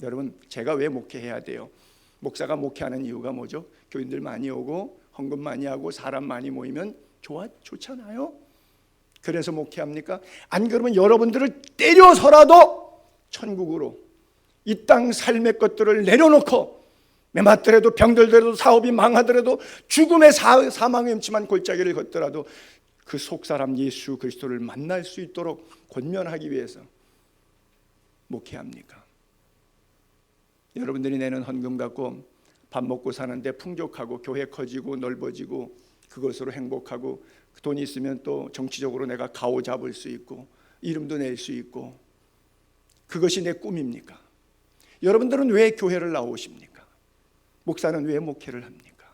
여러분, 제가 왜 목회해야 돼요? 목사가 목회하는 이유가 뭐죠? 교인들 많이 오고 헌금 많이 하고 사람 많이 모이면 좋잖아요. 그래서 목회합니까? 안 그러면 여러분들을 때려서라도 천국으로 이 땅 삶의 것들을 내려놓고 매맞더라도 병들더라도 사업이 망하더라도 죽음의 사망의 음침한 골짜기를 걷더라도 그 속사람 예수 그리스도를 만날 수 있도록 권면하기 위해서 목회합니까? 여러분들이 내는 헌금 갖고 밥 먹고 사는데 풍족하고 교회 커지고 넓어지고 그것으로 행복하고 돈이 있으면 또 정치적으로 내가 가오 잡을 수 있고 이름도 낼 수 있고 그것이 내 꿈입니까? 여러분들은 왜 교회를 나오십니까? 목사는 왜 목회를 합니까?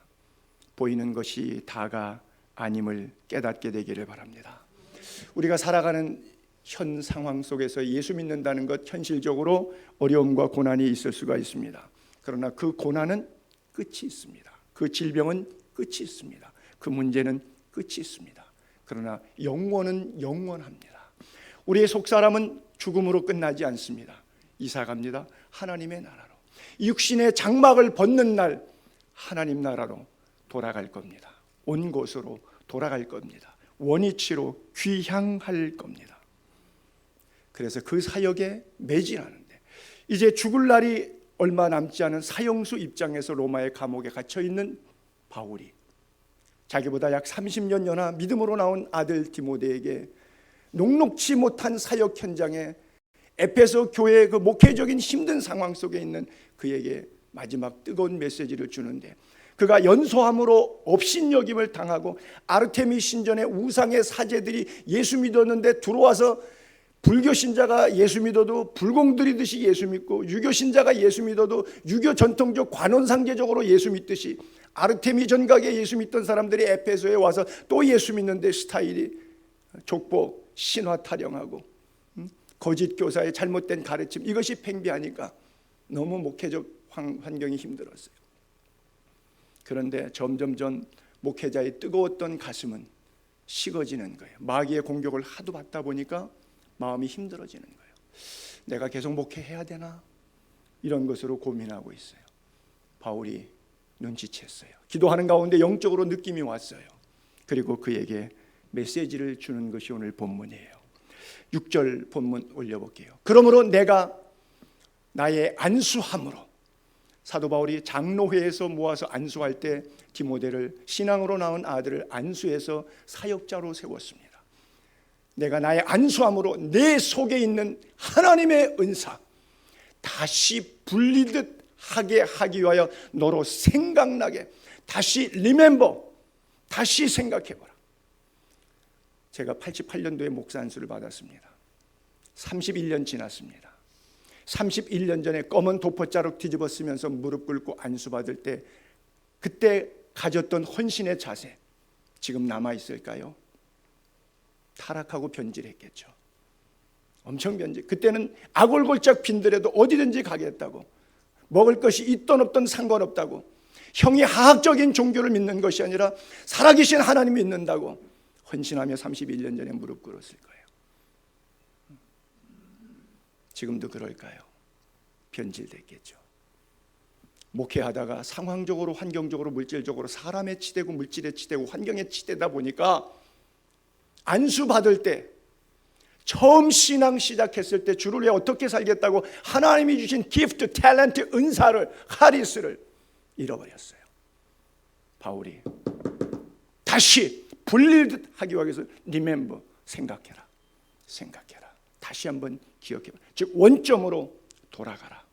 보이는 것이 다가 아님을 깨닫게 되기를 바랍니다. 우리가 살아가는 현 상황 속에서 예수 믿는다는 것 현실적으로 어려움과 고난이 있을 수가 있습니다. 그러나 그 고난은 끝이 있습니다. 그 질병은 끝이 있습니다. 그 문제는 끝이 있습니다. 그러나 영원은 영원합니다. 우리의 속사람은 죽음으로 끝나지 않습니다. 이사갑니다. 하나님의 나라로. 육신의 장막을 벗는 날 하나님 나라로 돌아갈 겁니다. 온 곳으로 돌아갈 겁니다. 원위치로 귀향할 겁니다. 그래서 그 사역에 매진하는데 이제 죽을 날이 얼마 남지 않은 사형수 입장에서 로마의 감옥에 갇혀 있는 바울이 자기보다 약 30년 연하 믿음으로 나온 아들 디모데에게 녹록지 못한 사역 현장에 에베소 교회의 그 목회적인 힘든 상황 속에 있는 그에게 마지막 뜨거운 메시지를 주는데 그가 연소함으로 업신여김을 당하고 아르테미 신전의 우상의 사제들이 예수 믿었는데 들어와서 불교 신자가 예수 믿어도 불공들이듯이 예수 믿고 유교 신자가 예수 믿어도 유교 전통적 관원상제적으로 예수 믿듯이 아르테미 전각에 예수 믿던 사람들이 에베소에 와서 또 예수 믿는데 스타일이 족보 신화 타령하고 거짓 교사의 잘못된 가르침 이것이 팽배하니까 너무 목회적 환경이 힘들었어요. 그런데 점점점 목회자의 뜨거웠던 가슴은 식어지는 거예요. 마귀의 공격을 하도 받다 보니까 마음이 힘들어지는 거예요. 내가 계속 목회해야 되나? 이런 것으로 고민하고 있어요. 바울이 눈치챘어요. 기도하는 가운데 영적으로 느낌이 왔어요. 그리고 그에게 메시지를 주는 것이 오늘 본문이에요. 6절 본문 올려볼게요. 그러므로 내가 나의 안수함으로 사도 바울이 장로회에서 모아서 안수할 때 디모데를 신앙으로 낳은 아들을 안수해서 사역자로 세웠습니다. 내가 나의 안수함으로 내 속에 있는 하나님의 은사 다시 불리듯 하게 하기 위하여 너로 생각나게 다시 리멤버 다시 생각해보라. 제가 88년도에 목사 안수를 받았습니다. 31년 지났습니다. 31년 전에 검은 도포자루 뒤집어 쓰면서 무릎 꿇고 안수 받을 때 그때 가졌던 헌신의 자세 지금 남아있을까요? 타락하고 변질했겠죠. 엄청 변질. 그때는 아골골짝 빈들에도 어디든지 가겠다고, 먹을 것이 있던 없던 상관없다고, 형이 하학적인 종교를 믿는 것이 아니라 살아계신 하나님 믿는다고 헌신하며 31년 전에 무릎 꿇었을 거예요. 지금도 그럴까요? 변질됐겠죠. 목회하다가 상황적으로 환경적으로 물질적으로 사람에 치대고 물질에 치대고 환경에 치대다 보니까 안수 받을 때 처음 신앙 시작했을 때 주를 위해 어떻게 살겠다고 하나님이 주신 기프트, 탤런트, 은사를, 카리스를 잃어버렸어요. 바울이 다시 불리듯 하기 위해서 리멤버, 생각해라. 다시 한번 기억해봐. 즉 원점으로 돌아가라.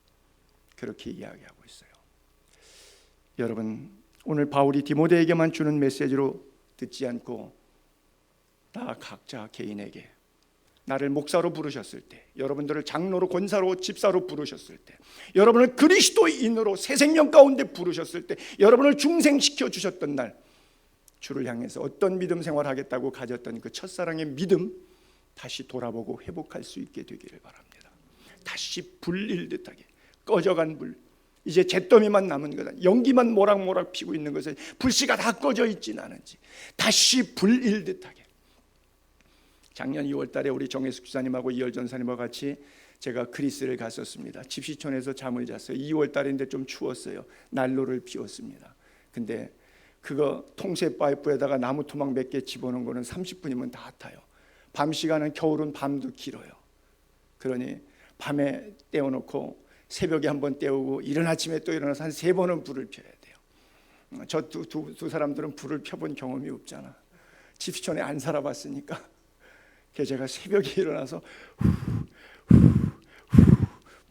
그렇게 이야기하고 있어요. 여러분, 오늘 바울이 디모데에게만 주는 메시지로 듣지 않고 나 각자 개인에게 나를 목사로 부르셨을 때, 여러분들을 장로로, 권사로, 집사로 부르셨을 때, 여러분을 그리스도인으로 새 생명 가운데 부르셨을 때, 여러분을 중생시켜 주셨던 날 주를 향해서 어떤 믿음 생활하겠다고 가졌던 그 첫사랑의 믿음 다시 돌아보고 회복할 수 있게 되기를 바랍니다. 다시 불일 듯하게 꺼져간 불, 이제 잿더미만 남은 거다. 연기만 모락모락 피고 있는 것에 불씨가 다 꺼져 있진 않은지 다시 불일 듯하게. 작년 2월 달에 우리 정혜숙 기사님하고 이열 전사님과 같이 제가 그리스를 갔었습니다. 집시촌에서 잠을 잤어요. 2월 달인데 좀 추웠어요. 난로를 피웠습니다. 근데 그거 통세 파이프에다가 나무 토막 몇 개 집어넣은 거는 30분이면 다 타요. 밤 시간은 겨울은 밤도 길어요. 그러니 밤에 떼어놓고 새벽에 한번 떼우고 이른 아침에 또 일어나서 한 3번은 불을 펴야 돼요. 저 두 사람들은 불을 펴본 경험이 없잖아. 집시촌에 안 살아봤으니까. 그래서 제가 새벽에 일어나서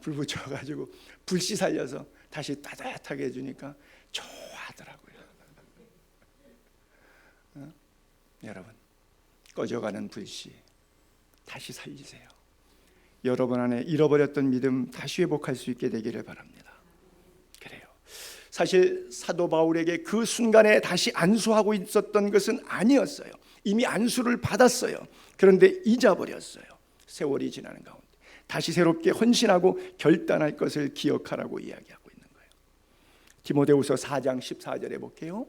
불 붙여가지고 불씨 살려서 다시 따뜻하게 해주니까 좋아하더라고요. 여러분, 꺼져가는 불씨 다시 살리세요. 여러분 안에 잃어버렸던 믿음 다시 회복할 수 있게 되기를 바랍니다. 그래요. 사실 사도 바울에게 그 순간에 다시 안수하고 있었던 것은 아니었어요. 이미 안수를 받았어요. 그런데 잊어버렸어요. 세월이 지나는 가운데 다시 새롭게 헌신하고 결단할 것을 기억하라고 이야기하고 있는 거예요. 디모데후서 4장 14절에 볼게요.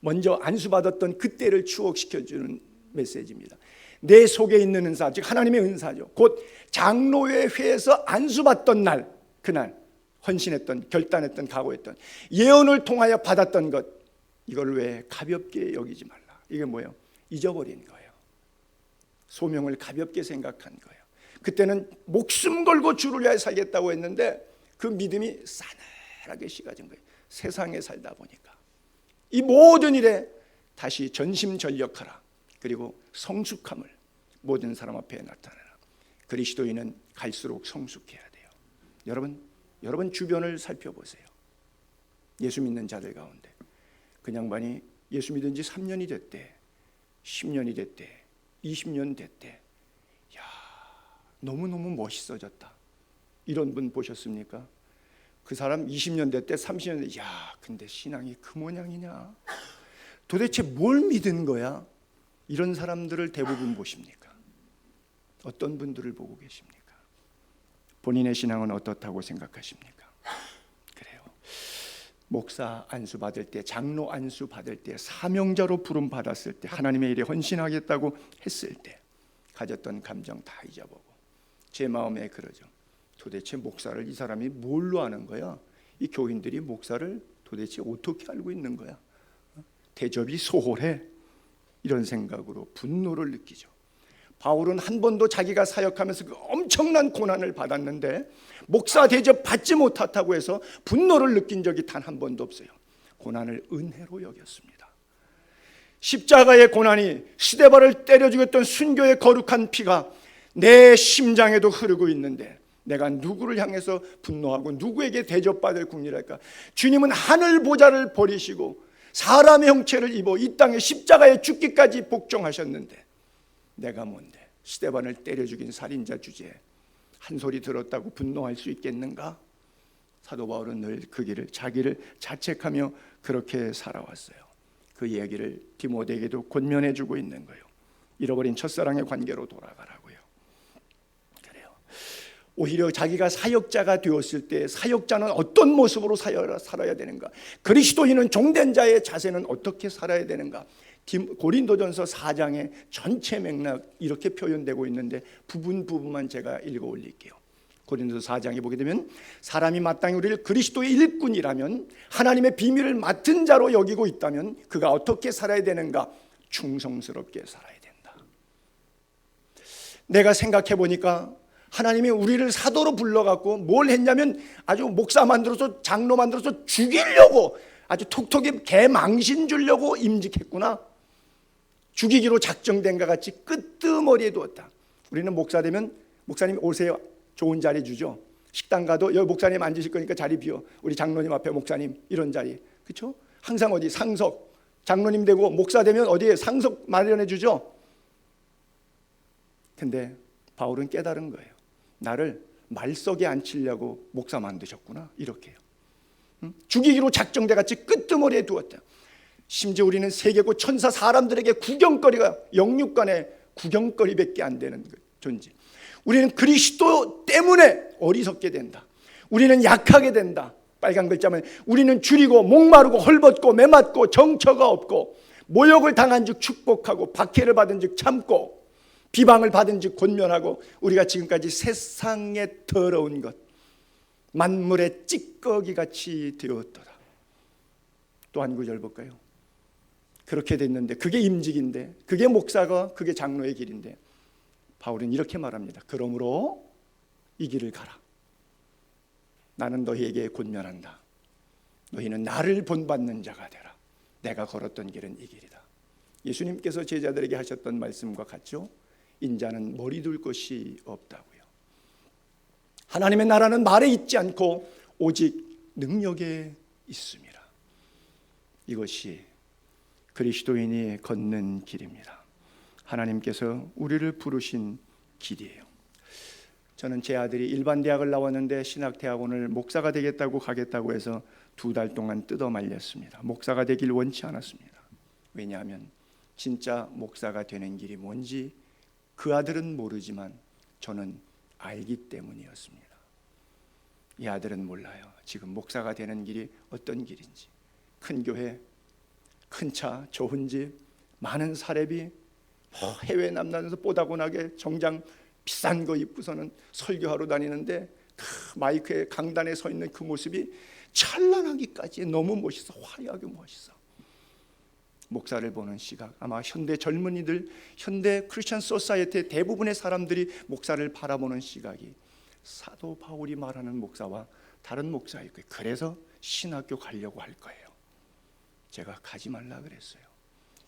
먼저 안수받았던 그때를 추억시켜주는 메시지입니다. 내 속에 있는 은사, 즉 하나님의 은사죠. 곧 장로회 회에서 안수받던 날, 그날 헌신했던, 결단했던, 각오했던, 예언을 통하여 받았던 것, 이걸 왜 가볍게 여기지 말라. 이게 뭐예요? 잊어버린 거예요. 소명을 가볍게 생각한 거예요. 그때는 목숨 걸고 주를 위하여 살겠다고 했는데 그 믿음이 싸늘하게 식어진 거예요. 세상에 살다 보니까. 이 모든 일에 다시 전심전력하라. 그리고 성숙함을 모든 사람 앞에 나타내라. 그리스도인은 갈수록 성숙해야 돼요. 여러분 주변을 살펴보세요. 예수 믿는 자들 가운데 그 양반이 예수 믿은 지 3년이 됐대, 10년이 됐대, 20년 됐대. 야, 너무너무 멋있어졌다. 이런 분 보셨습니까? 그 사람 20년 됐대, 30년 됐대. 야, 근데 신앙이 그 모양이냐? 도대체 뭘 믿은 거야? 이런 사람들을 대부분 보십니까? 어떤 분들을 보고 계십니까? 본인의 신앙은 어떻다고 생각하십니까? 그래요. 목사 안수 받을 때, 장로 안수 받을 때, 사명자로 부름 받았을 때, 하나님의 일에 헌신하겠다고 했을 때 가졌던 감정 다 잊어보고 제 마음에 그러죠. 도대체 목사를 이 사람이 뭘로 아는 거야? 이 교인들이 목사를 도대체 어떻게 알고 있는 거야? 대접이 소홀해. 이런 생각으로 분노를 느끼죠. 바울은 한 번도 자기가 사역하면서 그 엄청난 고난을 받았는데 목사 대접 받지 못했다고 해서 분노를 느낀 적이 단 한 번도 없어요. 고난을 은혜로 여겼습니다. 십자가의 고난이 스데반을 때려 죽였던 순교의 거룩한 피가 내 심장에도 흐르고 있는데 내가 누구를 향해서 분노하고 누구에게 대접받을 국리랄까? 주님은 하늘 보좌를 버리시고 사람의 형체를 입어 이 땅에 십자가에 죽기까지 복종하셨는데 내가 뭔데 스데반을 때려 죽인 살인자 주제에 한 소리 들었다고 분노할 수 있겠는가? 사도 바울은 늘 그 길을 자기를 자책하며 그렇게 살아왔어요. 그 이야기를 디모데에게도 권면해주고 있는 거예요. 잃어버린 첫사랑의 관계로 돌아가라고요. 그래요. 오히려 자기가 사역자가 되었을 때 사역자는 어떤 모습으로 살아야 되는가? 그리스도인은 종된 자의 자세는 어떻게 살아야 되는가? 고린도전서 4장의 전체 맥락 이렇게 표현되고 있는데 부분만 제가 읽어 올릴게요. 고린도서 4장에 보게 되면 사람이 마땅히 우리를 그리스도의 일꾼이라면 하나님의 비밀을 맡은 자로 여기고 있다면 그가 어떻게 살아야 되는가? 충성스럽게 살아야 된다. 내가 생각해 보니까 하나님이 우리를 사도로 불러갖고 뭘 했냐면 아주 목사 만들어서 장로 만들어서 죽이려고 아주 톡톡이 개망신 주려고 임직했구나. 죽이기로 작정된 것 같이 끄트머리에 두었다. 우리는 목사 되면 목사님 오세요. 좋은 자리 주죠. 식당 가도 여기 목사님 앉으실 거니까 자리 비워. 우리 장로님 앞에 목사님 이런 자리. 그렇죠? 항상 어디 상석. 장로님 되고 목사 되면 어디에 상석 마련해 주죠. 근데 바울은 깨달은 거예요. 나를 말석에 앉히려고 목사 만드셨구나. 이렇게요. 죽이기로 작정돼 같이 끄트머리에 두었다. 심지어 우리는 세계고 천사 사람들에게 구경거리가 영육간의 구경거리밖에 안 되는 존재. 우리는 그리스도 때문에 어리석게 된다. 우리는 약하게 된다. 빨간 글자면 우리는 줄이고 목마르고 헐벗고 매맞고 정처가 없고 모욕을 당한 즉 축복하고 박해를 받은 즉 참고 비방을 받은 즉 권면하고 우리가 지금까지 세상의 더러운 것 만물의 찌꺼기같이 되었더라. 또 한 구절 볼까요? 그렇게 됐는데 그게 임직인데 그게 목사가 그게 장로의 길인데 바울은 이렇게 말합니다. 그러므로 이 길을 가라. 나는 너희에게 권면한다. 너희는 나를 본받는 자가 되라. 내가 걸었던 길은 이 길이다. 예수님께서 제자들에게 하셨던 말씀과 같죠? 인자는 머리 둘 것이 없다고요. 하나님의 나라는 말에 있지 않고 오직 능력에 있습니다. 이것이 그리스도인이 걷는 길입니다. 하나님께서 우리를 부르신 길이에요. 저는 제 아들이 일반 대학을 나왔는데 신학대학원을 목사가 되겠다고 가겠다고 해서 2달 동안 뜯어 말렸습니다. 목사가 되길 원치 않았습니다. 왜냐하면 진짜 목사가 되는 길이 뭔지 그 아들은 모르지만 저는 알기 때문이었습니다. 이 아들은 몰라요. 지금 목사가 되는 길이 어떤 길인지. 큰 교회, 큰 차, 좋은 집, 많은 사례비, 해외 남다녀서 뽀다곤하게 정장 비싼 거 입고서는 설교하러 다니는데 그 마이크에 강단에 서 있는 그 모습이 찬란하기까지 너무 멋있어. 화려하게 멋있어. 목사를 보는 시각, 아마 현대 젊은이들, 현대 크리스천 소사이어티의 대부분의 사람들이 목사를 바라보는 시각이 사도 바울이 말하는 목사와 다른 목사일 거예요. 그래서 신학교 가려고 할 거예요. 제가 가지 말라 그랬어요.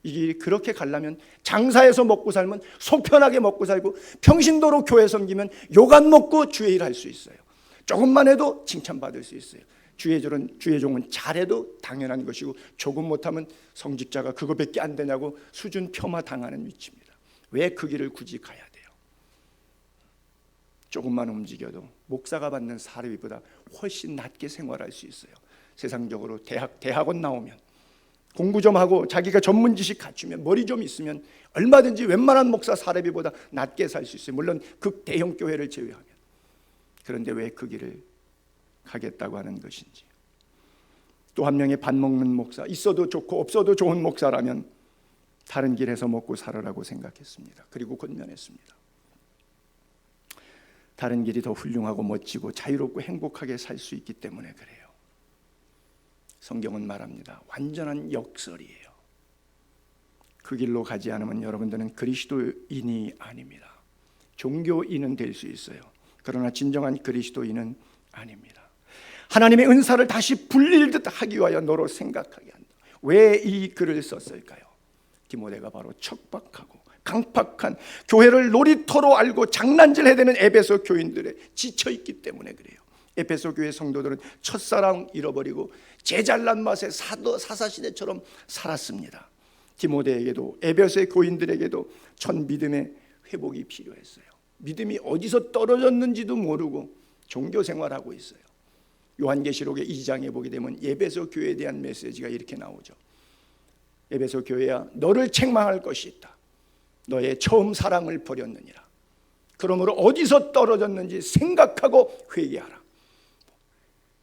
이 길이 그렇게 가려면 장사해서 먹고 살면 속 편하게 먹고 살고 평신도로 교회 섬기면 욕 안 먹고 주의 일 할 수 있어요. 조금만 해도 칭찬받을 수 있어요. 주의 종은 잘해도 당연한 것이고 조금 못하면 성직자가 그거밖에 안 되냐고 수준 폄하 당하는 위치입니다. 왜 그 길을 굳이 가야 돼요? 조금만 움직여도 목사가 받는 사례비보다 훨씬 낮게 생활할 수 있어요. 세상적으로 대학원 나오면 공부 좀 하고 자기가 전문 지식 갖추면 머리 좀 있으면 얼마든지 웬만한 목사 사례비보다 낮게 살 수 있어요. 물론 극대형 교회를 제외하면. 그런데 왜 그 길을 가겠다고 하는 것인지. 또 한 명의 밥 먹는 목사, 있어도 좋고 없어도 좋은 목사라면 다른 길에서 먹고 살으라고 생각했습니다. 그리고 권면했습니다. 다른 길이 더 훌륭하고 멋지고 자유롭고 행복하게 살 수 있기 때문에 그래요. 성경은 말합니다. 완전한 역설이에요. 그 길로 가지 않으면 여러분들은 그리스도인이 아닙니다. 종교인은 될 수 있어요. 그러나 진정한 그리스도인은 아닙니다. 하나님의 은사를 다시 불릴듯 하기 위하여 너로 생각하게 한다. 왜 이 글을 썼을까요? 디모데가 바로 척박하고 강팍한 교회를 놀이터로 알고 장난질해야 되는 에베소 교인들에 지쳐있기 때문에 그래요. 에베소 교회 성도들은 첫사랑 잃어버리고 제잘난 맛에 사사시대처럼 살았습니다. 디모데에게도 에베소의 교인들에게도 첫 믿음의 회복이 필요했어요. 믿음이 어디서 떨어졌는지도 모르고 종교생활하고 있어요. 요한계시록의 2장에 보게 되면 에베소 교회에 대한 메시지가 이렇게 나오죠. 에베소 교회야, 너를 책망할 것이 있다. 너의 처음 사랑을 버렸느니라. 그러므로 어디서 떨어졌는지 생각하고 회개하라.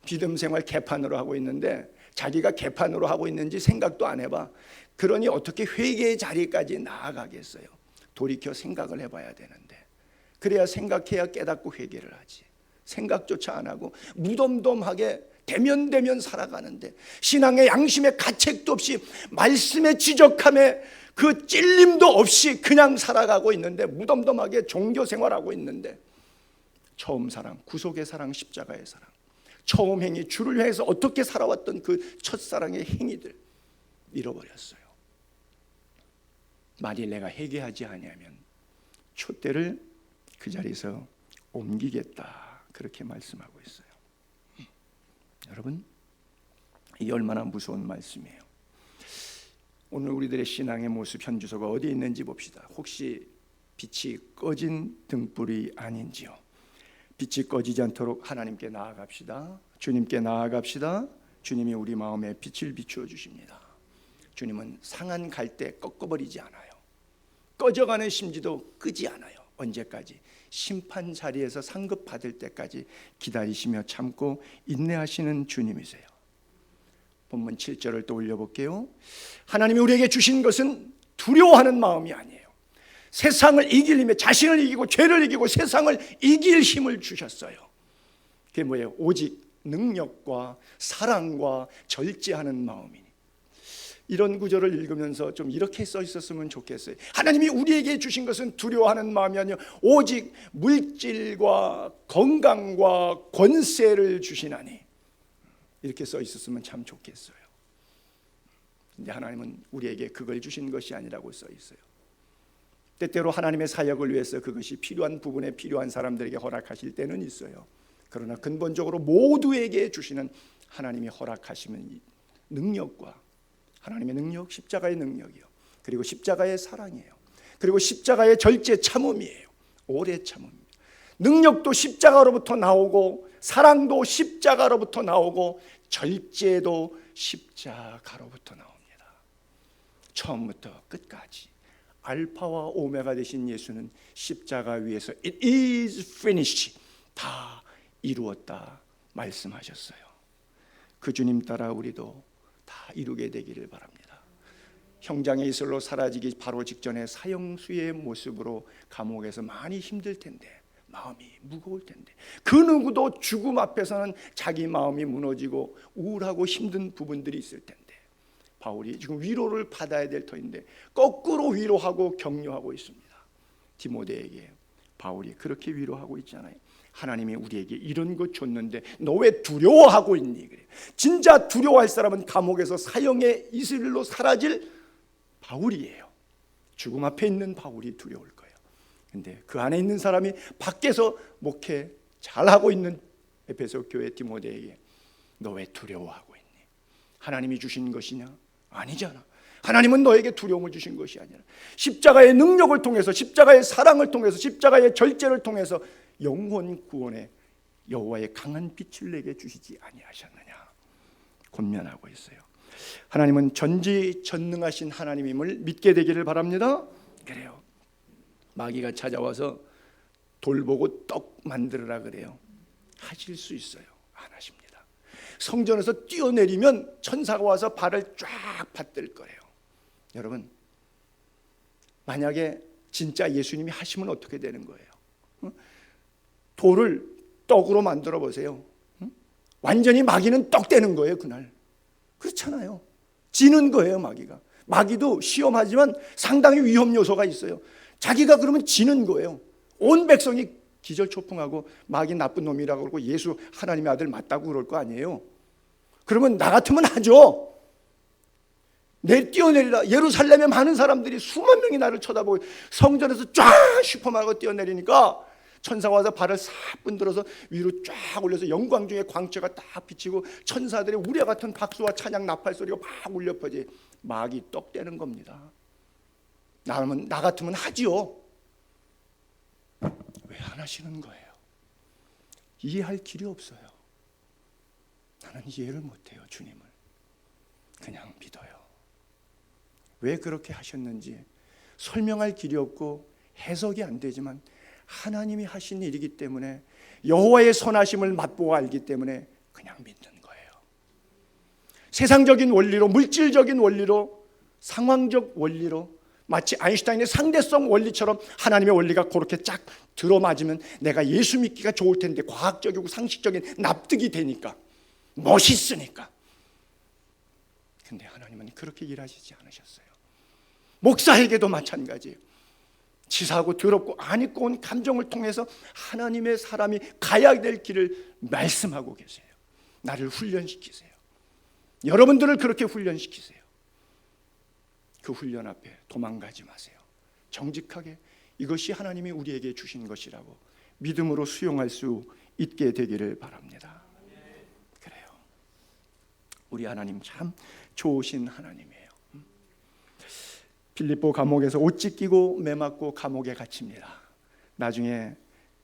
믿음 생활 개판으로 하고 있는데 자기가 개판으로 하고 있는지 생각도 안 해봐. 그러니 어떻게 회개의 자리까지 나아가겠어요? 돌이켜 생각을 해봐야 되는데, 그래야 생각해야 깨닫고 회개를 하지. 생각조차 안 하고 무덤덤하게 대면대면 살아가는데, 신앙의 양심의 가책도 없이 말씀의 지적함에 그 찔림도 없이 그냥 살아가고 있는데, 무덤덤하게 종교 생활하고 있는데, 처음 사랑, 구속의 사랑, 십자가의 사랑, 처음 행위, 주를 향해서 어떻게 살아왔던 그 첫사랑의 행위들 잃어버렸어요. 만일 내가 회개하지 아니하면 촛대를 그 자리에서 옮기겠다, 그렇게 말씀하고 있어요. 여러분, 이게 얼마나 무서운 말씀이에요. 오늘 우리들의 신앙의 모습, 현주소가 어디에 있는지 봅시다. 혹시 빛이 꺼진 등불이 아닌지요. 빛이 꺼지지 않도록 하나님께 나아갑시다. 주님께 나아갑시다. 주님이 우리 마음에 빛을 비추어 주십니다. 주님은 상한 갈대 꺾어버리지 않아요. 꺼져가는 심지도 끄지 않아요. 언제까지? 심판 자리에서 상급 받을 때까지 기다리시며 참고 인내하시는 주님이세요. 본문 7절을 또 올려볼게요. 하나님이 우리에게 주신 것은 두려워하는 마음이 아니에요. 세상을 이길 힘에, 자신을 이기고 죄를 이기고 세상을 이길 힘을 주셨어요. 그게 뭐예요? 오직 능력과 사랑과 절제하는 마음이니. 이런 구절을 읽으면서 좀 이렇게 써 있었으면 좋겠어요. 하나님이 우리에게 주신 것은 두려워하는 마음이 아니요 오직 물질과 건강과 권세를 주시나니. 이렇게 써 있었으면 참 좋겠어요. 근데 하나님은 우리에게 그걸 주신 것이 아니라고 써 있어요. 때때로 하나님의 사역을 위해서 그것이 필요한 부분에 필요한 사람들에게 허락하실 때는 있어요. 그러나 근본적으로 모두에게 주시는 하나님이 허락하시는 능력과 하나님의 능력, 십자가의 능력이요, 그리고 십자가의 사랑이에요, 그리고 십자가의 절제 참음이에요. 오래 참음입니다. 능력도 십자가로부터 나오고 사랑도 십자가로부터 나오고 절제도 십자가로부터 나옵니다. 처음부터 끝까지 알파와 오메가 되신 예수는 십자가 위에서 It is finished, 다 이루었다 말씀하셨어요. 그 주님 따라 우리도 다 이루게 되기를 바랍니다. 형장의 이슬로 사라지기 바로 직전에 사형수의 모습으로 감옥에서 많이 힘들 텐데, 마음이 무거울 텐데, 그 누구도 죽음 앞에서는 자기 마음이 무너지고 우울하고 힘든 부분들이 있을 텐데, 바울이 지금 위로를 받아야 될 터인데 거꾸로 위로하고 격려하고 있습니다. 디모데에게 바울이 그렇게 위로하고 있잖아요. 하나님이 우리에게 이런 거 줬는데 너 왜 두려워하고 있니? 그래. 진짜 두려워할 사람은 감옥에서 사형의 이슬로 사라질 바울이에요. 죽음 앞에 있는 바울이 두려울 거예요. 근데 그 안에 있는 사람이 밖에서 목회 잘하고 있는 에베소 교회 디모데에게 너 왜 두려워하고 있니? 하나님이 주신 것이냐? 아니잖아. 하나님은 너에게 두려움을 주신 것이 아니라 십자가의 능력을 통해서, 십자가의 사랑을 통해서, 십자가의 절제를 통해서 영혼 구원에 여호와의 강한 빛을 내게 주시지 아니하셨느냐 권면하고 있어요. 하나님은 전지전능하신 하나님임을 믿게 되기를 바랍니다. 그래요. 마귀가 찾아와서 돌보고 떡 만들으라 그래요. 하실 수 있어요? 안 하십니다. 성전에서 뛰어내리면 천사가 와서 발을 쫙 받들 거예요. 여러분, 만약에 진짜 예수님이 하시면 어떻게 되는 거예요? 돌을 떡으로 만들어 보세요. 완전히 마귀는 떡 되는 거예요, 그날. 그렇잖아요. 지는 거예요, 마귀가. 마귀도 시험하지만 상당히 위험 요소가 있어요. 자기가 그러면 지는 거예요. 온 백성이 기절초풍하고 마귀 나쁜 놈이라고 그러고 예수 하나님의 아들 맞다고 그럴 거 아니에요. 그러면 나 같으면 하죠. 내 뛰어내리라. 예루살렘에 많은 사람들이 수만 명이 나를 쳐다보고 성전에서 쫙 슈퍼마가 뛰어내리니까 천사가 와서 발을 싹 분들어서 위로 쫙 올려서 영광 중에 광채가 딱 비치고 천사들의 우레 같은 박수와 찬양 나팔 소리가 막 울려 퍼지. 마귀 떡 되는 겁니다. 나 같으면 하지요. 왜 안 하시는 거예요? 이해할 길이 없어요. 나는 이해를 못해요. 주님을 그냥 믿어요. 왜 그렇게 하셨는지 설명할 길이 없고 해석이 안 되지만 하나님이 하신 일이기 때문에, 여호와의 선하심을 맛보아 알기 때문에 그냥 믿는 거예요. 세상적인 원리로, 물질적인 원리로, 상황적 원리로, 마치 아인슈타인의 상대성 원리처럼 하나님의 원리가 그렇게 쫙 들어맞으면 내가 예수 믿기가 좋을 텐데, 과학적이고 상식적인 납득이 되니까, 멋있으니까. 근데 하나님은 그렇게 일하시지 않으셨어요. 목사에게도 마찬가지예요. 치사하고 더럽고 안 입고 온 감정을 통해서 하나님의 사람이 가야 될 길을 말씀하고 계세요. 나를 훈련시키세요. 여러분들을 그렇게 훈련시키세요. 그 훈련 앞에 도망가지 마세요. 정직하게 이것이 하나님이 우리에게 주신 것이라고 믿음으로 수용할 수 있게 되기를 바랍니다. 그래요. 우리 하나님 참 좋으신 하나님이에요. 빌립보 감옥에서 옷 찢기고 매맞고 감옥에 갇힙니다. 나중에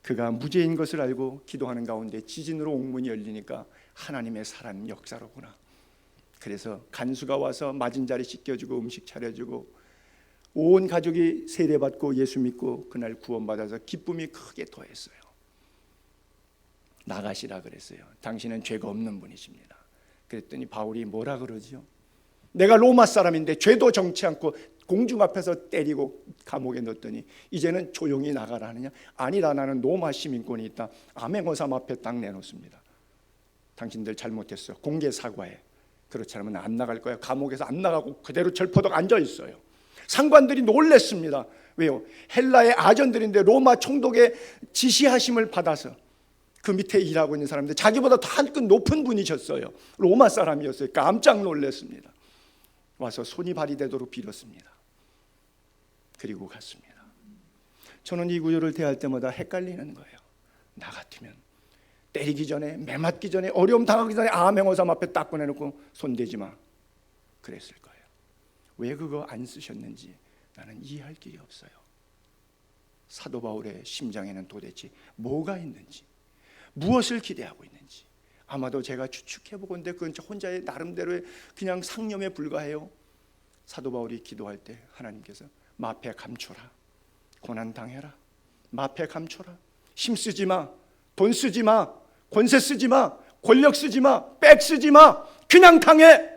그가 무죄인 것을 알고 기도하는 가운데 지진으로 옥문이 열리니까 하나님의 사람 역사로구나. 그래서 간수가 와서 맞은 자리 씻겨주고 음식 차려주고 온 가족이 세례받고 예수 믿고 그날 구원받아서 기쁨이 크게 더했어요. 나가시라 그랬어요. 당신은 죄가 없는 분이십니다. 그랬더니 바울이 뭐라 그러죠? 내가 로마 사람인데 죄도 정치 않고 공중 앞에서 때리고 감옥에 넣었더니 이제는 조용히 나가라느냐? 아니라, 나는 로마 시민권이 있다. 암행어삼 앞에 딱 내놓습니다. 당신들 잘못했어요. 공개 사과해. 그렇지 않으면 안 나갈 거야. 감옥에서 안 나가고 그대로 절포덕 앉아 있어요. 상관들이 놀랬습니다. 왜요? 헬라의 아전들인데 로마 총독의 지시하심을 받아서 그 밑에 일하고 있는 사람들, 자기보다 더 한 끗 높은 분이셨어요. 로마 사람이었어요. 깜짝 놀랐습니다. 와서 손이 발이 되도록 빌었습니다. 그리고 갔습니다. 저는 이 구절을 대할 때마다 헷갈리는 거예요. 나 같으면 때리기 전에, 매 맞기 전에, 어려움 당하기 전에 암행어삼 앞에 딱 꺼내놓고 손대지 마 그랬을 거예요. 왜 그거 안 쓰셨는지 나는 이해할 길이 없어요. 사도 바울의 심장에는 도대체 뭐가 있는지, 무엇을 기대하고 있는지 아마도 제가 추측해보건데 그건 혼자의 나름대로의 그냥 상념에 불과해요. 사도 바울이 기도할 때 하나님께서 마패 감춰라, 고난 당해라, 마패 감춰라, 힘쓰지 마, 돈 쓰지 마, 권세 쓰지 마, 권력 쓰지 마, 백 쓰지 마, 그냥 당해.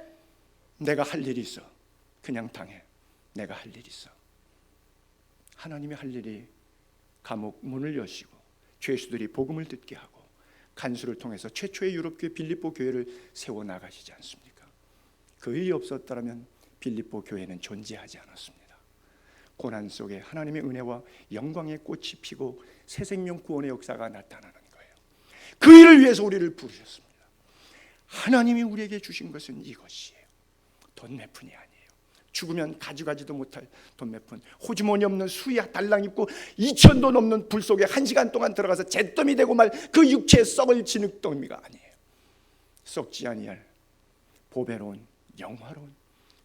내가 할 일이 있어. 그냥 당해. 내가 할 일이 있어. 하나님이 할 일이 감옥 문을 여시고 죄수들이 복음을 듣게 하고 간수를 통해서 최초의 유럽교회 빌립보 교회를 세워나가시지 않습니까? 그 일이 없었다면 빌립보 교회는 존재하지 않았습니다. 고난 속에 하나님의 은혜와 영광의 꽃이 피고 새 생명 구원의 역사가 나타나는 거예요. 그 일을 위해서 우리를 부르셨습니다. 하나님이 우리에게 주신 것은 이것이에요. 돈 몇 푼이 아니에요. 죽으면 가져가지도 못할 돈 몇 푼, 호주머니 없는 수의 달랑 입고 2,000도 넘는 불 속에 1시간 동안 들어가서 잿더미 되고 말 그 육체의 썩을 진흙더미가 아니에요. 썩지 아니할 보배로운 영화로운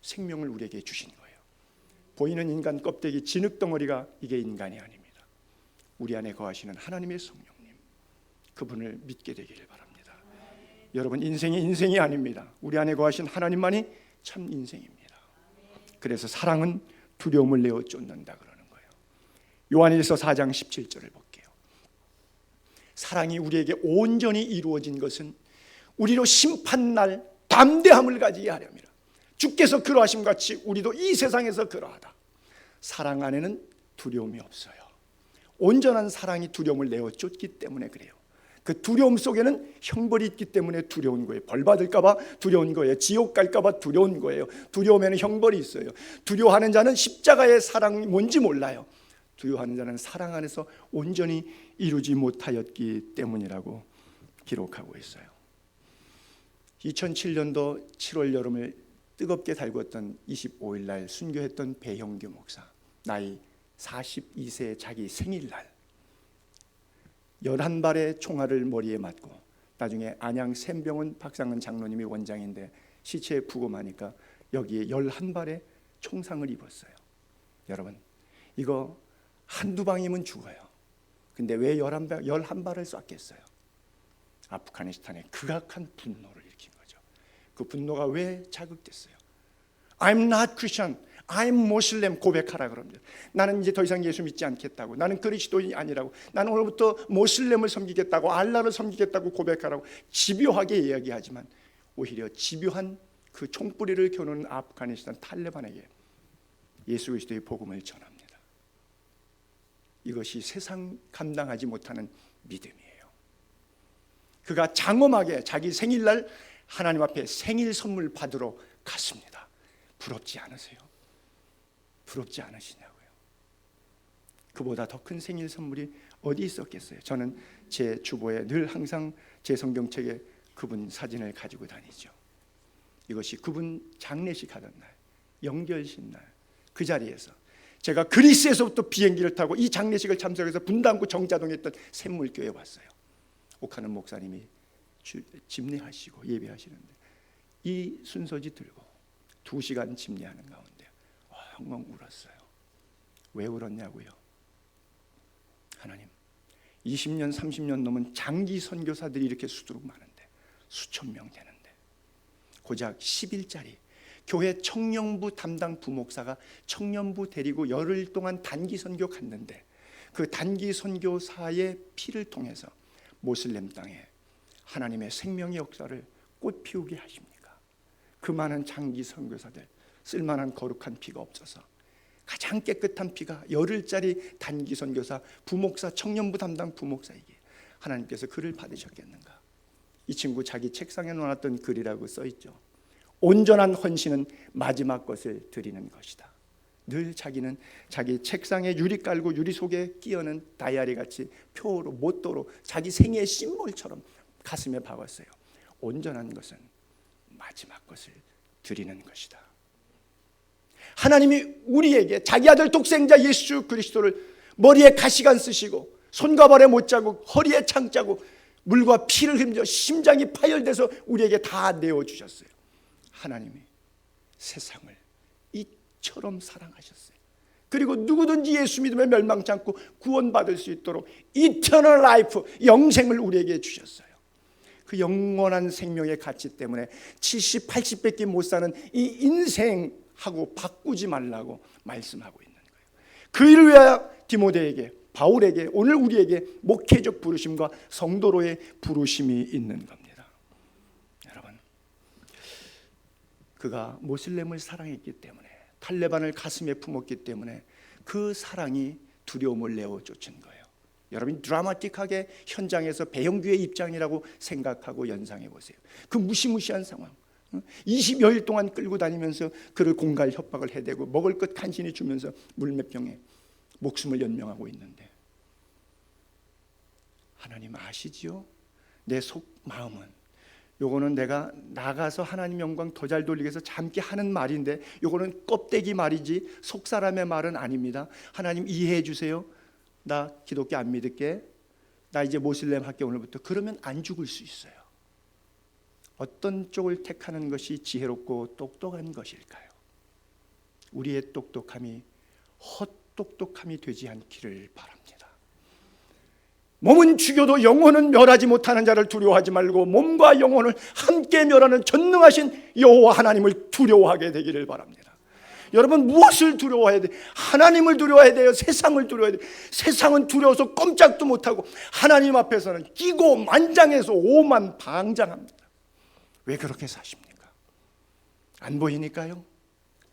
생명을 우리에게 주신 거예요. 보이는 인간 껍데기 진흙덩어리가 이게 인간이 아닙니다. 우리 안에 거하시는 하나님의 성령님, 그분을 믿게 되기를 바랍니다. 여러분, 인생이 아닙니다. 우리 안에 거하신 하나님만이 참 인생입니다. 그래서 사랑은 두려움을 내어 쫓는다 그러는 거예요. 요한일서 4장 17절을 볼게요. 사랑이 우리에게 온전히 이루어진 것은 우리로 심판날 담대함을 가지게 하렵니다. 주께서 그러하심 같이 우리도 이 세상에서 그러하다. 사랑 안에는 두려움이 없어요. 온전한 사랑이 두려움을 내어 쫓기 때문에 그래요. 그 두려움 속에는 형벌이 있기 때문에 두려운 거예요. 벌 받을까 봐 두려운 거예요. 지옥 갈까 봐 두려운 거예요. 두려움에는 형벌이 있어요. 두려워하는 자는 십자가의 사랑이 뭔지 몰라요. 두려워하는 자는 사랑 안에서 온전히 이루지 못하였기 때문이라고 기록하고 있어요. 2007년도 7월 여름을 뜨겁게 달궜던 25일 날 순교했던 배형규 목사, 나이 42세 자기 생일날 11발의 총알을 머리에 맞고 나중에 안양 샘병원 박상은 장로님이 원장인데 시체에 부검하니까 여기에 11발의 총상을 입었어요. 여러분, 이거 한두 방이면 죽어요. 근데 왜 11발을 쐈겠어요? 아프가니스탄의 극악한 분노를 일으킨 거죠. 그 분노가 왜 자극됐어요? I'm not Christian, I'm Muslim 고백하라 그럽니다. 나는 이제 더 이상 예수 믿지 않겠다고, 나는 그리스도인이 아니라고, 나는 오늘부터 모슬렘을 섬기겠다고, 알라를 섬기겠다고 고백하라고 집요하게 이야기하지만 오히려 집요한 그 총뿌리를 겨누는 아프가니스탄 탈레반에게 예수 그리스도의 복음을 전합니다. 이것이 세상 감당하지 못하는 믿음이에요. 그가 장엄하게 자기 생일날 하나님 앞에 생일 선물 받으러 갔습니다. 부럽지 않으세요? 부럽지 않으시냐고요? 그보다 더 큰 생일 선물이 어디 있었겠어요? 저는 제 주보에 늘 항상 제 성경책에 그분 사진을 가지고 다니죠. 이것이 그분 장례식 하던 날, 영결식 날, 그 자리에서 제가 그리스에서부터 비행기를 타고 이 장례식을 참석해서 분당구 정자동에 있던 샘물교회에 왔어요. 옥하는 목사님이 집례하시고 예배하시는데 이 순서지 들고 2시간 집례하는 가운데 엉엉 울었어요. 왜 울었냐고요? 하나님, 20년 30년 넘은 장기 선교사들이 이렇게 수두룩 많은데, 수천 명 되는데 고작 10일짜리 교회 청년부 담당 부목사가 청년부 데리고 열흘 동안 단기 선교 갔는데 그 단기 선교사의 피를 통해서 모슬렘 땅에 하나님의 생명의 역사를 꽃피우게 하십니까? 그 많은 장기 선교사들 쓸만한 거룩한 피가 없어서 가장 깨끗한 피가 열흘짜리 단기 선교사 부목사 청년부 담당 부목사에게 하나님께서 글을 받으셨겠는가? 이 친구 자기 책상에 놓았던 글이라고 써있죠. 온전한 헌신은 마지막 것을 드리는 것이다. 늘 자기는 자기 책상에 유리 깔고 유리 속에 끼어는 다이어리같이 표로 모토로 자기 생애의 심볼처럼 가슴에 박았어요. 온전한 것은 마지막 것을 드리는 것이다. 하나님이 우리에게 자기 아들 독생자 예수 그리스도를 머리에 가시관 쓰시고 손과 발에 못자국 허리에 창자국 물과 피를 흘려 심장이 파열돼서 우리에게 다 내어주셨어요. 하나님이 세상을 이처럼 사랑하셨어요. 그리고 누구든지 예수 믿으면 멸망치 않고 구원받을 수 있도록 이터널 라이프, 영생을 우리에게 주셨어요. 그 영원한 생명의 가치 때문에 70, 80밖에 못 사는 이 인생하고 바꾸지 말라고 말씀하고 있는 거예요. 그 일을 위하여 디모데에게, 바울에게, 오늘 우리에게 목회적 부르심과 성도로의 부르심이 있는 겁니다. 여러분, 그가 모슬렘을 사랑했기 때문에, 탈레반을 가슴에 품었기 때문에 그 사랑이 두려움을 내어 쫓은 거예요. 여러분, 드라마틱하게 현장에서 배영규의 입장이라고 생각하고 연상해 보세요. 그 무시무시한 상황, 20여일 동안 끌고 다니면서 그를 공갈 협박을 해대고 먹을 것 간신히 주면서 물 몇 병에 목숨을 연명하고 있는데, 하나님 아시지요? 내 속 마음은, 요거는 내가 나가서 하나님 영광 더 잘 돌리기 위해서 잠시 하는 말인데, 요거는 껍데기 말이지 속 사람의 말은 아닙니다. 하나님 이해해 주세요. 나 기독교 안 믿을게. 나 이제 모슬렘 할게 오늘부터. 그러면 안 죽을 수 있어요. 어떤 쪽을 택하는 것이 지혜롭고 똑똑한 것일까요? 우리의 똑똑함이 헛똑똑함이 되지 않기를 바랍니다. 몸은 죽여도 영혼은 멸하지 못하는 자를 두려워하지 말고 몸과 영혼을 함께 멸하는 전능하신 여호와 하나님을 두려워하게 되기를 바랍니다. 여러분, 무엇을 두려워해야 돼요? 하나님을 두려워해야 돼요? 세상을 두려워해야 돼요? 세상은 두려워서 꼼짝도 못하고 하나님 앞에서는 끼고 만장해서 오만방장합니다. 왜 그렇게 사십니까? 안 보이니까요?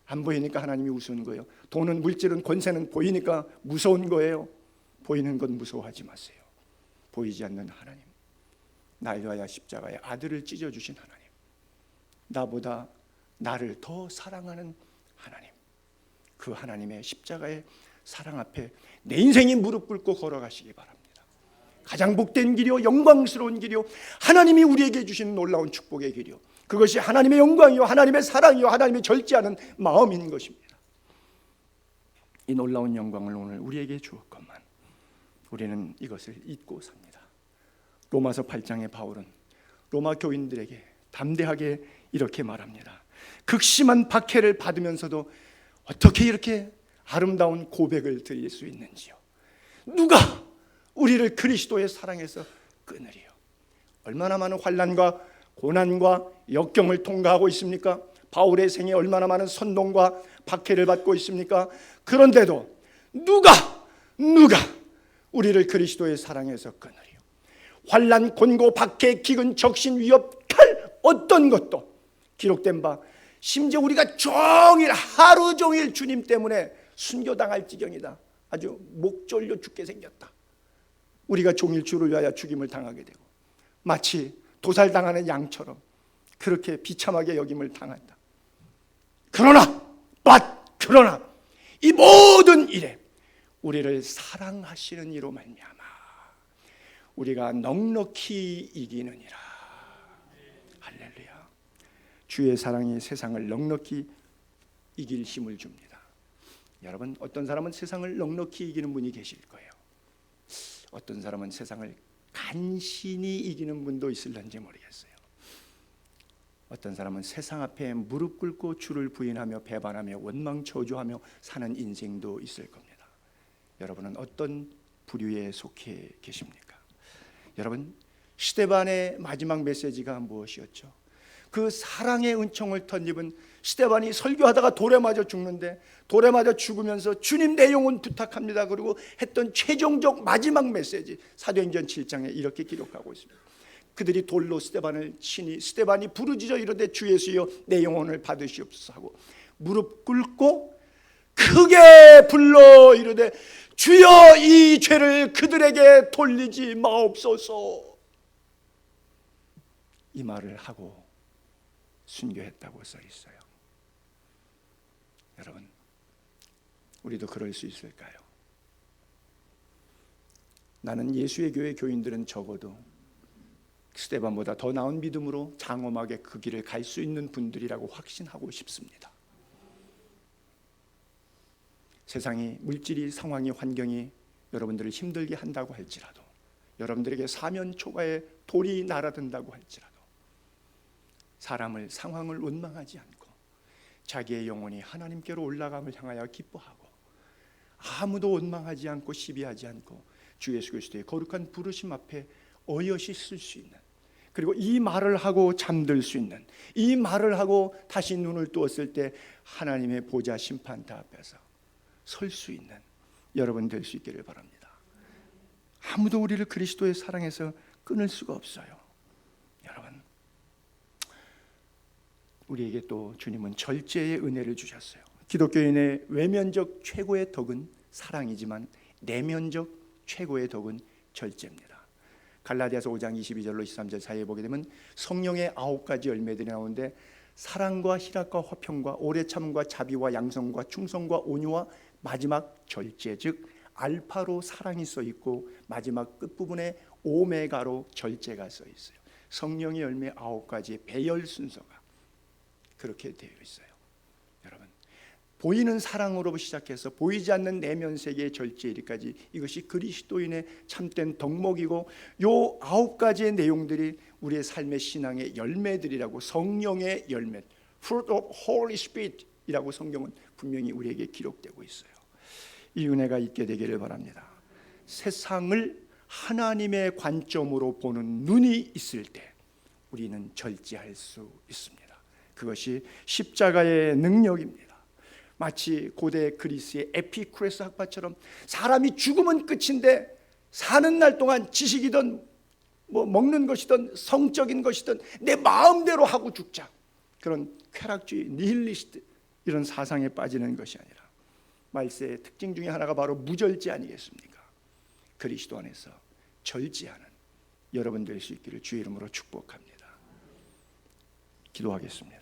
안 보이니까 하나님이 우스운 거예요. 돈은, 물질은, 권세는 보이니까 무서운 거예요. 보이는 건 무서워하지 마세요. 보이지 않는 하나님, 날 위하여 십자가에 아들을 찢어주신 하나님, 나보다 나를 더 사랑하는 하나님, 그 하나님의 십자가의 사랑 앞에 내 인생이 무릎 꿇고 걸어가시기 바랍니다. 가장 복된 길이요, 영광스러운 길이요, 하나님이 우리에게 주신 놀라운 축복의 길이요, 그것이 하나님의 영광이요, 하나님의 사랑이요, 하나님의 절제하는 마음인 것입니다. 이 놀라운 영광을 오늘 우리에게 주었건만 우리는 이것을 잊고 삽니다. 로마서 8장의 바울은 로마 교인들에게 담대하게 이렇게 말합니다. 극심한 박해를 받으면서도 어떻게 이렇게 아름다운 고백을 드릴 수 있는지요? 누가 우리를 그리스도의 사랑에서 끊으리요? 얼마나 많은 환난과 고난과 역경을 통과하고 있습니까? 바울의 생에 얼마나 많은 선동과 박해를 받고 있습니까? 그런데도 누가 우리를 그리스도의 사랑에서 끊으리요? 환난, 곤고, 박해, 기근, 적신, 위협, 칼, 어떤 것도 기록된 바, 심지어 우리가 종일 하루 종일 주님 때문에 순교당할 지경이다. 아주 목 졸려 죽게 생겼다. 우리가 종일 주를 위하여 죽임을 당하게 되고 마치 도살당하는 양처럼 그렇게 비참하게 여김을 당한다. 그러나 이 모든 일에 우리를 사랑하시는 이로 말미암아 우리가 넉넉히 이기느니라. 할렐루야. 주의 사랑이 세상을 넉넉히 이길 힘을 줍니다. 여러분, 어떤 사람은 세상을 넉넉히 이기는 분이 계실 거예요. 어떤 사람은 세상을 간신히 이기는 분도 있을런지 모르겠어요. 어떤 사람은 세상 앞에 무릎 꿇고 주를 부인하며 배반하며 원망 저주하며 사는 인생도 있을 겁니다. 여러분은 어떤 부류에 속해 계십니까? 여러분, 스데반의 마지막 메시지가 무엇이었죠? 그 사랑의 은총을 덧입은 스데반이 설교하다가 돌에 맞아 죽는데, 돌에 맞아 죽으면서 주님 내 영혼 부탁합니다 그리고 했던 최종적 마지막 메시지, 사도행전 7장에 이렇게 기록하고 있습니다. 그들이 돌로 스데반을 치니 스데반이 부르짖어 이르되 주 예수여 내 영혼을 받으시옵소서 하고 무릎 꿇고 크게 불러 이르되 주여 이 죄를 그들에게 돌리지 마옵소서. 이 말을 하고 순교했다고 써 있어요. 여러분, 우리도 그럴 수 있을까요? 나는 예수의 교회 교인들은 적어도 스데반보다 더 나은 믿음으로 장엄하게 그 길을 갈 수 있는 분들이라고 확신하고 싶습니다. 세상이, 물질이, 상황이, 환경이 여러분들을 힘들게 한다고 할지라도, 여러분들에게 사면 초가에 돌이 날아든다고 할지라도, 사람을, 상황을 원망하지 않고 자기의 영혼이 하나님께로 올라감을 향하여 기뻐하고 아무도 원망하지 않고 시비하지 않고 주 예수 그리스도의 거룩한 부르심 앞에 어여시 쓸 수 있는, 그리고 이 말을 하고 잠들 수 있는, 이 말을 하고 다시 눈을 뜨었을 때 하나님의 보좌 심판대 앞에서 설 수 있는 여러분 될 수 있기를 바랍니다. 아무도 우리를 그리스도의 사랑에서 끊을 수가 없어요. 여러분, 우리에게 또 주님은 절제의 은혜를 주셨어요. 기독교인의 외면적 최고의 덕은 사랑이지만 내면적 최고의 덕은 절제입니다. 갈라디아서 5장 22절로 23절 사이에 보게 되면 성령의 9가지 열매들이 나오는데, 사랑과 희락과 화평과 오래 참과 자비와 양성과 충성과 온유와 마지막 절제, 즉 알파로 사랑이 써 있고 마지막 끝부분에 오메가로 절제가 써 있어요. 성령의 열매 9가지의 배열 순서가 그렇게 되어 있어요. 여러분, 보이는 사랑으로 시작해서 보이지 않는 내면 세계의 절제 이르기까지, 이것이 그리스도인의 참된 덕목이고, 요 9가지의 내용들이 우리의 삶의 신앙의 열매들이라고, 성령의 열매, fruit of Holy Spirit 이라고 성경은 분명히 우리에게 기록되고 있어요. 이 은혜가 있게 되기를 바랍니다. 세상을 하나님의 관점으로 보는 눈이 있을 때 우리는 절제할 수 있습니다. 그것이 십자가의 능력입니다. 마치 고대 그리스의 에피쿠레스 학파처럼 사람이 죽으면 끝인데 사는 날 동안 지식이든 뭐 먹는 것이든 성적인 것이든 내 마음대로 하고 죽자, 그런 쾌락주의, 니힐리스트 이런 사상에 빠지는 것이 아니라, 말세의 특징 중에 하나가 바로 무절제 아니겠습니까? 그리스도 안에서 절제하는 여러분 될 수 있기를 주의 이름으로 축복합니다. 기도하겠습니다.